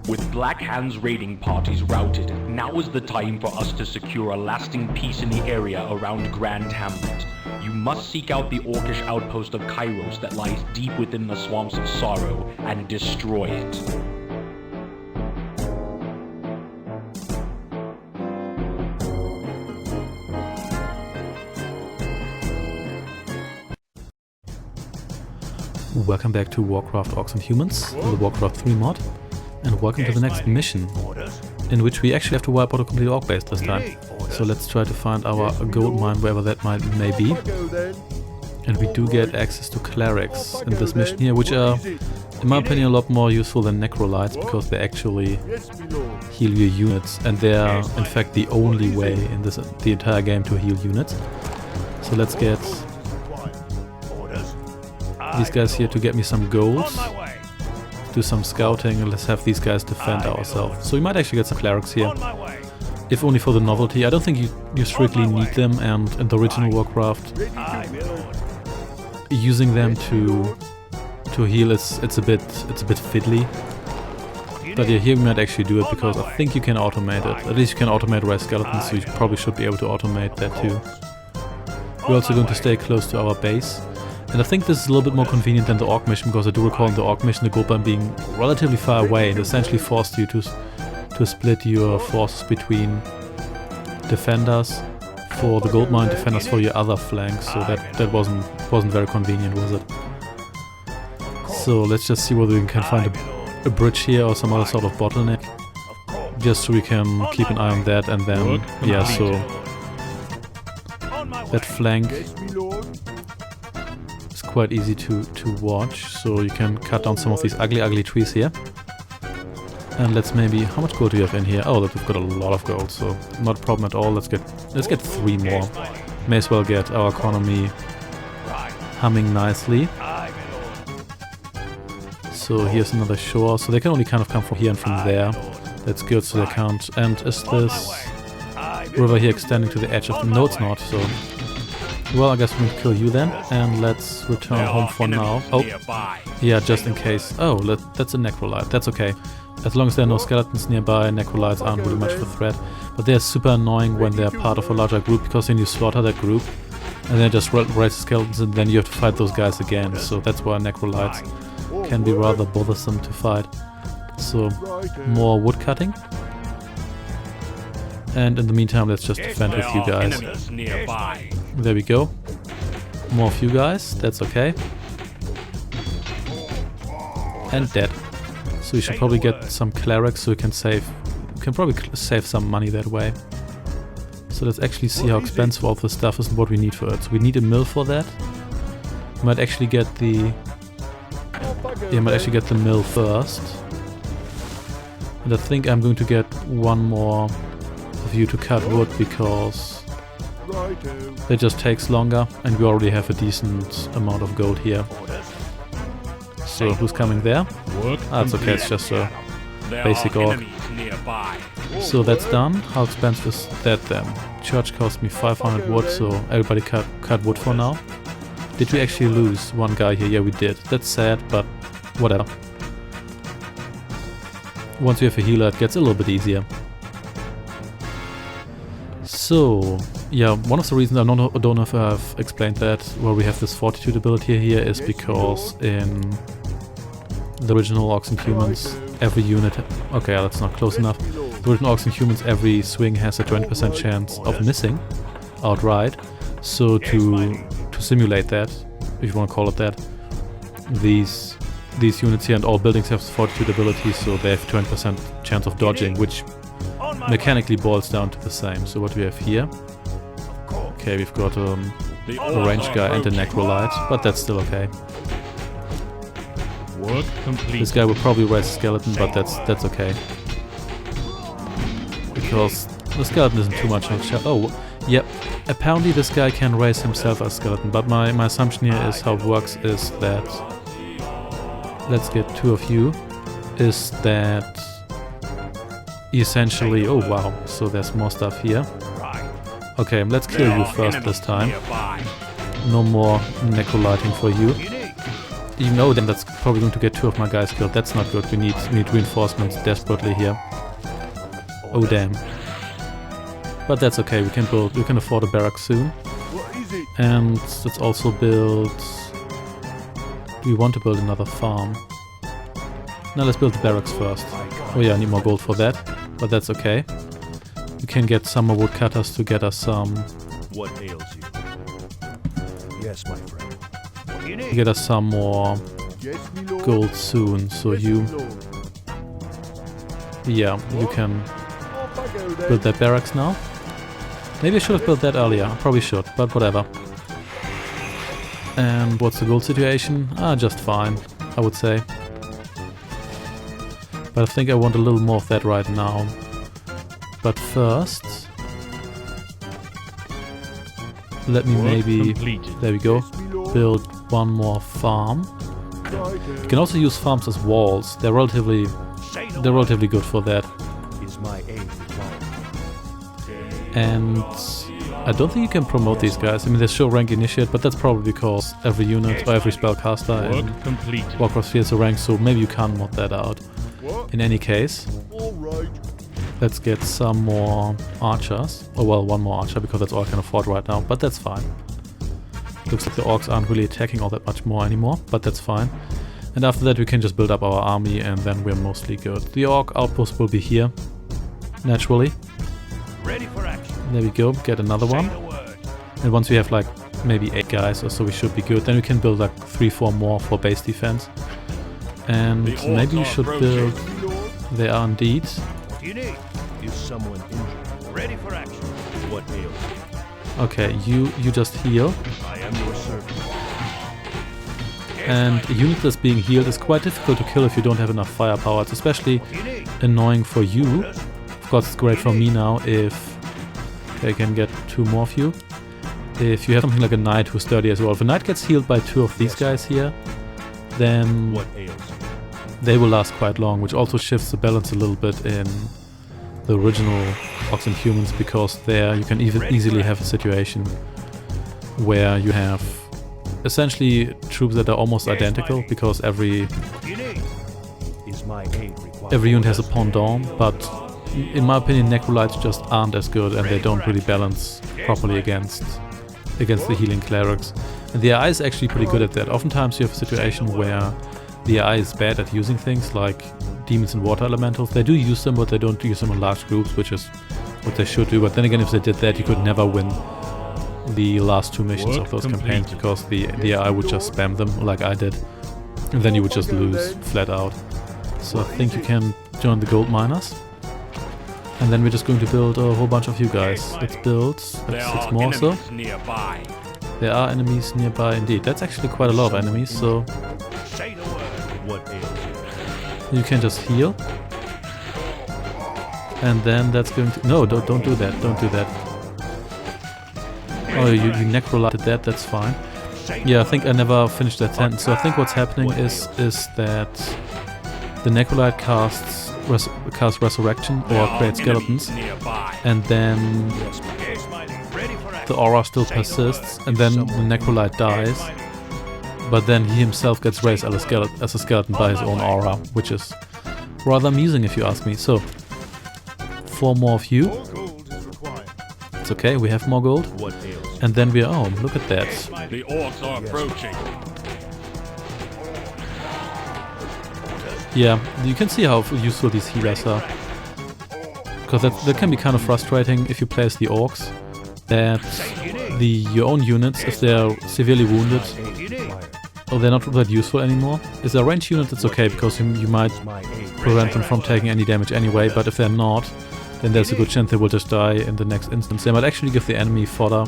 With Black Hand's raiding parties routed, now is the time for us to secure a lasting peace in the area around Grand Hamlet. You must seek out the orcish outpost of Kairos that lies deep within the Swamps of Sorrow and destroy it. Welcome back to WarCraft Orcs and Humans, the WarCraft III mod, and welcome to the next mission, in which we actually have to wipe out a complete orc base this time. So let's try to find our gold mine wherever that may be. And we do get access to clerics in this mission here, which are, in my opinion, a lot more useful than necrolytes, because they actually heal your units, and they are in fact the only way in the entire game to heal units. So let's get these guys here to get me some gold, do some scouting, and let's have these guys defend ourselves. So we might actually get some clerics here, if only for the novelty. I don't think you strictly need them, and in the original Warcraft, using them to heal it's a bit fiddly. But yeah, here we might actually do it, because I think you can automate it. At least you can automate raise skeletons, so you probably should be able to automate that too. We're also going to stay close to our base. And I think this is a little bit more convenient than the Orc mission, because I do recall in the Orc mission the gold mine being relatively far away and essentially forced you to split your forces between defenders for the gold mine, defenders for your other flank, so that wasn't very convenient, was it? So let's just see whether we can find a bridge here or some other sort of bottleneck, just so we can keep an eye on that. And then, yeah, so that flank quite easy to watch, so you can cut down some of these ugly trees here. And let's maybe, how much gold do you have in here? Oh, we've got a lot of gold, so not a problem at all. Let's get 3 more. May as well get our economy humming nicely. So here's another shore, so they can only kind of come from here and from there. That's good, so they can't. And is this river here extending to the edge of the... No, it's not, so... Well, I guess we can kill you then, and let's return home for now. Oh, yeah, just in case. Oh, that's a necrolyte. That's okay. As long as there are no skeletons nearby, necrolytes aren't really much of a threat. But they're super annoying when they're part of a larger group, because then you slaughter that group, and then just raise skeletons, and then you have to fight those guys again. So that's why necrolytes can be rather bothersome to fight. So, more wood cutting. And in the meantime, let's just defend with you guys. There we go. More of you guys, that's okay. And dead. So we should probably get some clerics so we can probably save some money that way. So let's actually see how expensive all this stuff is and what we need for it. So we need a mill for that. We might actually get the... Yeah, might actually get the mill first. And I think I'm going to get one more of you to cut wood, because it just takes longer, and we already have a decent amount of gold here. So who's coming there? Ah, it's okay, it's just a basic orc. So that's done. How expensive is that then? Church cost me 500 wood, so everybody cut wood for now. Did we actually lose one guy here? Yeah, we did. That's sad, but whatever. Once you have a healer, it gets a little bit easier. So, yeah, one of the reasons, I don't know if I've explained that, where we have this fortitude ability here, is because in the original Orcs and Humans, every unit... Okay, that's not close enough. The original Orcs and Humans, every swing has a 20% chance of missing outright. So to simulate that, if you want to call it that, these units here and all buildings have fortitude ability, so they have 20% chance of dodging, which mechanically boils down to the same. So what do we have here? Okay, we've got a ranged guy and a necrolyte, but that's still okay. This guy will probably raise a skeleton, but that's okay, because the skeleton isn't too much of a challenge. Oh, yep. Apparently this guy can raise himself as a skeleton, but my assumption here is how it works is that... Let's get 2 of you. Is that... Essentially... Oh wow, so there's more stuff here. Okay, let's kill you first this time. No more necrolyting for you. Even though then that's probably going to get 2 of my guys killed. That's not good. We need reinforcements desperately here. Oh damn. But that's okay. We can afford a barrack soon. And let's also build... Do we want to build another farm? Now let's build the barracks first. Oh yeah, I need more gold for that, but that's okay. We can get some more woodcutters to get us some... What ails you? Yes, my friend. What do you need? Get us some more gold soon, so you... Yeah, you can build that barracks now. Maybe I should have built that earlier, I probably should, but whatever. And what's the gold situation? Just fine, I would say. But I think I want a little more of that right now. But first... Let me maybe... There we go. Build one more farm. You can also use farms as walls. They're relatively good for that. And I don't think you can promote these guys. I mean, they show rank initiate, but that's probably because every unit or every spellcaster in WarCraft III is a rank, so maybe you can't mod that out. In any case, let's get some more archers. Oh well, one more archer, because that's all I can afford right now, but that's fine. Looks like the orcs aren't really attacking all that much more anymore, but that's fine. And after that we can just build up our army and then we're mostly good. The orc outpost will be here, naturally. Ready for action. There we go, get another one. And once we have like maybe 8 guys or so, we should be good. Then we can build like 3-4 more for base defense. And maybe we should build... They are indeed. What do you need? Is someone injured? Ready for action. What ails you? Okay, you just heal. I am your servant. And a unit that's being healed is quite difficult to kill if you don't have enough firepower. It's especially annoying for you. Of course, it's great for me now if... Okay, I can get 2 more of you. If you have something like a knight who's sturdy as well. If a knight gets healed by 2 of these guys here, then they will last quite long, which also shifts the balance a little bit in the original Orcs and Humans, because there you can even easily have a situation where you have essentially troops that are almost identical, because every unit has a pendant, but in my opinion Necrolites just aren't as good and they don't really balance properly against the healing clerics. And the AI is actually pretty good at that. Oftentimes you have a situation where the AI is bad at using things like demons and water elementals. They do use them, but they don't use them in large groups, which is what they should do. But then again, if they did that, you could never win the last 2 missions of those campaigns, because the AI would just spam them like I did, and then you would just lose flat out. So I think you can join the gold miners, and then we're just going to build a whole bunch of you guys. Let's build 6 more so. There are enemies nearby indeed. That's actually quite a lot of enemies, so you can just heal. And then that's going to... No, don't do that, don't do that. Oh, you necrolited that, that's fine. Yeah, I think I never finished that sentence. So I think what's happening is that the necrolite casts resurrection or creates skeletons, and then the aura still persists, and then the necrolite dies, but then he himself gets raised as a skeleton by his own aura, which is rather amusing if you ask me. So 4 more of you. It's okay, we have more gold. And then we're... Oh, look at that. The orcs are approaching. Yeah, you can see how useful these healers are. Because that can be kind of frustrating if you play as the orcs. That your own units, if they're severely wounded, or they're not that useful anymore. If they're a ranged unit, it's okay, because you might prevent them from taking any damage anyway, but if they're not, then there's a good chance they will just die in the next instance. They might actually give the enemy fodder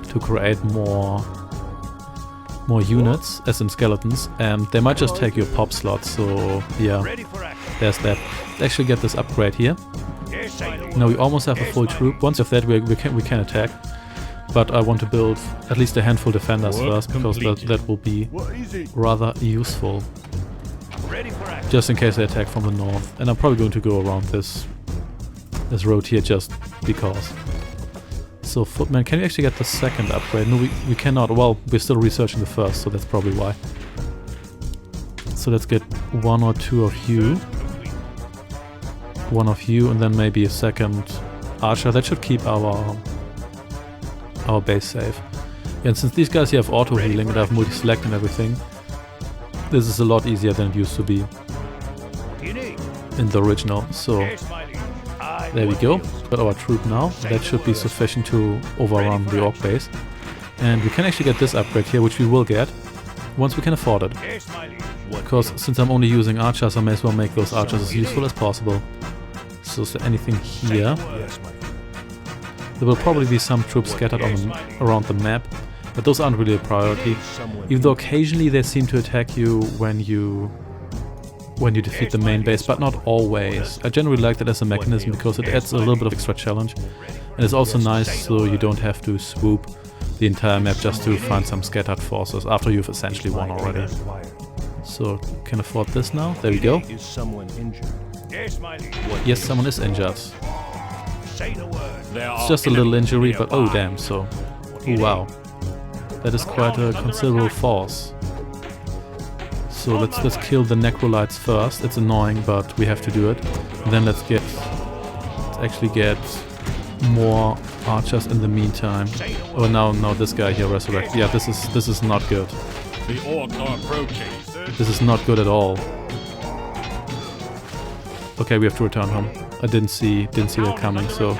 to create more units, as in skeletons, and they might just take your pop slots, so yeah, there's that. Let's actually get this upgrade here. Now we almost have a full troop. Once of that we can attack, but I want to build at least a handful defenders first, because that will be rather useful. Just in case they attack from the north, and I'm probably going to go around this road here just because. So Footman, can you actually get the second upgrade? No, we cannot. Well, we're still researching the first, so that's probably why. So let's get one or two of you. One of you, and then maybe a second archer. That should keep our base safe. And since these guys here have auto healing and have multi-select and everything, this is a lot easier than it used to be in the original. So there we go. Got our troop now. That should be sufficient to overrun the orc base. And we can actually get this upgrade here, which we will get once we can afford it. Because since I'm only using archers, I may as well make those archers as useful as possible. So is there anything here? There will probably be some troops scattered around the map, but those aren't really a priority. Even though occasionally they seem to attack you when you defeat the main base, but not always. I generally like that as a mechanism because it adds a little bit of extra challenge. And it's also nice so you don't have to swoop the entire map just to find some scattered forces after you've essentially won already. So, can afford this now. There we go. Is someone injured? Yes, someone is injured. Say the word. It's just a little injury, but oh damn, so... Oh wow. That is quite a considerable force. So let's kill the necrolytes first. It's annoying, but we have to do it. And then let's actually get more archers in the meantime. Oh now this guy here resurrects. Yeah, this is not good. The orcs are approaching. This is not good at all. Okay, we have to return home. I didn't see that coming, so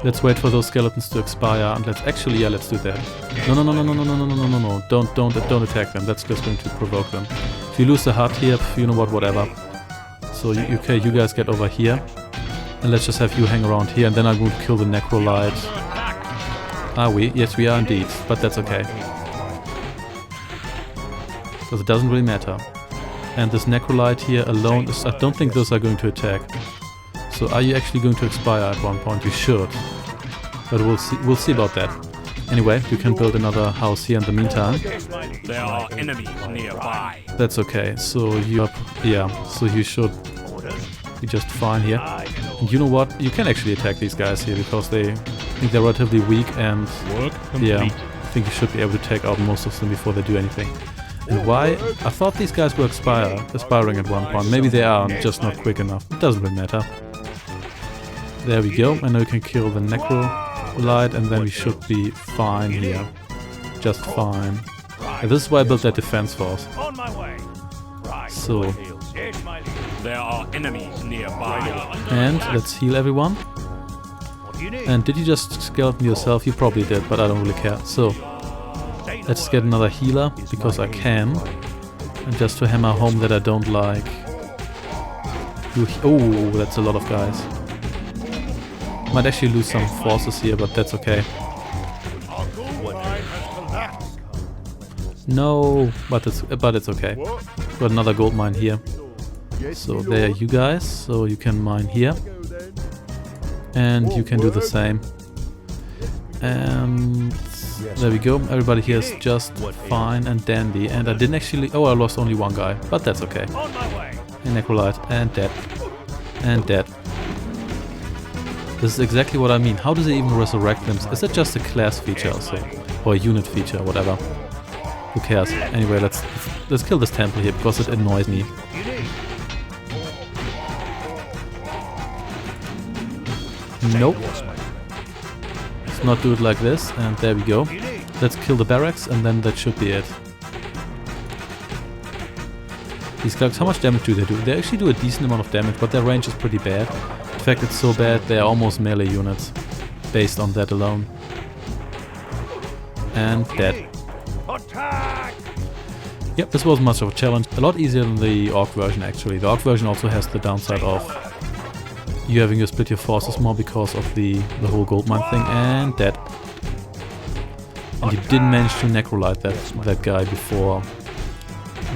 let's wait for those skeletons to expire and let's do that. No. Don't attack them. That's just going to provoke them. If you lose the hut here, you know what, whatever. So you guys get over here. And let's just have you hang around here and then I'm going to kill the necrolyte. Are we? Yes, we are indeed, but that's okay. Because it doesn't really matter. And this necrolyte here alone is... I don't think those are going to attack. So are you actually going to expire at one point? You should. But we'll see about that. Anyway, you can build another house here in the meantime. There are enemies nearby. That's okay. So so you should be just fine here. And you know what? You can actually attack these guys here because they're relatively weak and yeah, I think you should be able to take out most of them before they do anything. And why? I thought these guys were expiring at one point. Maybe they are, just not quick enough. It doesn't really matter. There we go. And now we can kill the necrolyte and then we should be fine here. Just fine. And this is why I built that defense force. So. There are enemies nearby. And let's heal everyone. And did you just skeleton yourself? You probably did, but I don't really care. So. Let's get another healer, because I can. And just to hammer home that I don't like... Oh, that's a lot of guys. Might actually lose some forces here, but that's okay. No, but it's okay. Got another gold mine here. So there you guys, so you can mine here. And you can do the same. And... there we go, everybody here is just fine and dandy, and I didn't actually... oh, I lost only one guy, but that's okay. And necrolyte, and dead. And dead. This is exactly what I mean. How do they even resurrect them? Is that just a class feature also? Or a unit feature, whatever. Who cares? Anyway, let's kill this temple here, because it annoys me. Nope. Not do it like this, and there we go. Let's kill the barracks and then that should be it. These slugs, how much damage do they do? They actually do a decent amount of damage, but their range is pretty bad. In fact, it's so bad they are almost melee units based on that alone. And dead. Yep, this wasn't much of a challenge. A lot easier than the Orc version actually. The Orc version also has the downside of you having to split your forces more because of the whole gold mine thing, and dead. And you didn't manage to necrolyte that guy before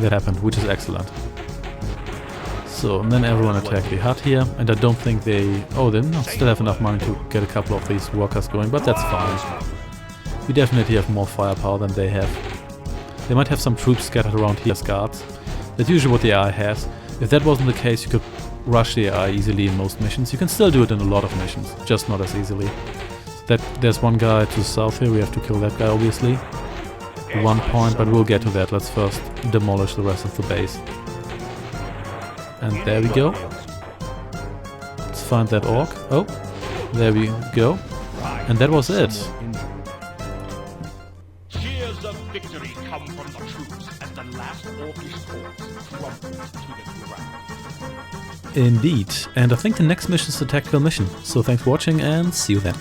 that happened, which is excellent. So, and then everyone attacked the hut here, and I don't think they... oh, they still have enough money to get a couple of these workers going, but that's fine. We definitely have more firepower than they have. They might have some troops scattered around here as guards. That's usually what the AI has. If that wasn't the case, you could rush the AI easily in most missions. You can still do it in a lot of missions, just not as easily. So there's one guy to the south here, we have to kill that guy obviously. one point, but we'll get to that. Let's first demolish the rest of the base. And there we go. Let's find that orc. Oh, there we go. And that was it. Cheers of victory come from the troops as the last orcish force crumbles to the ground. Indeed. And I think the next mission is the tactical mission. So thanks for watching and see you then.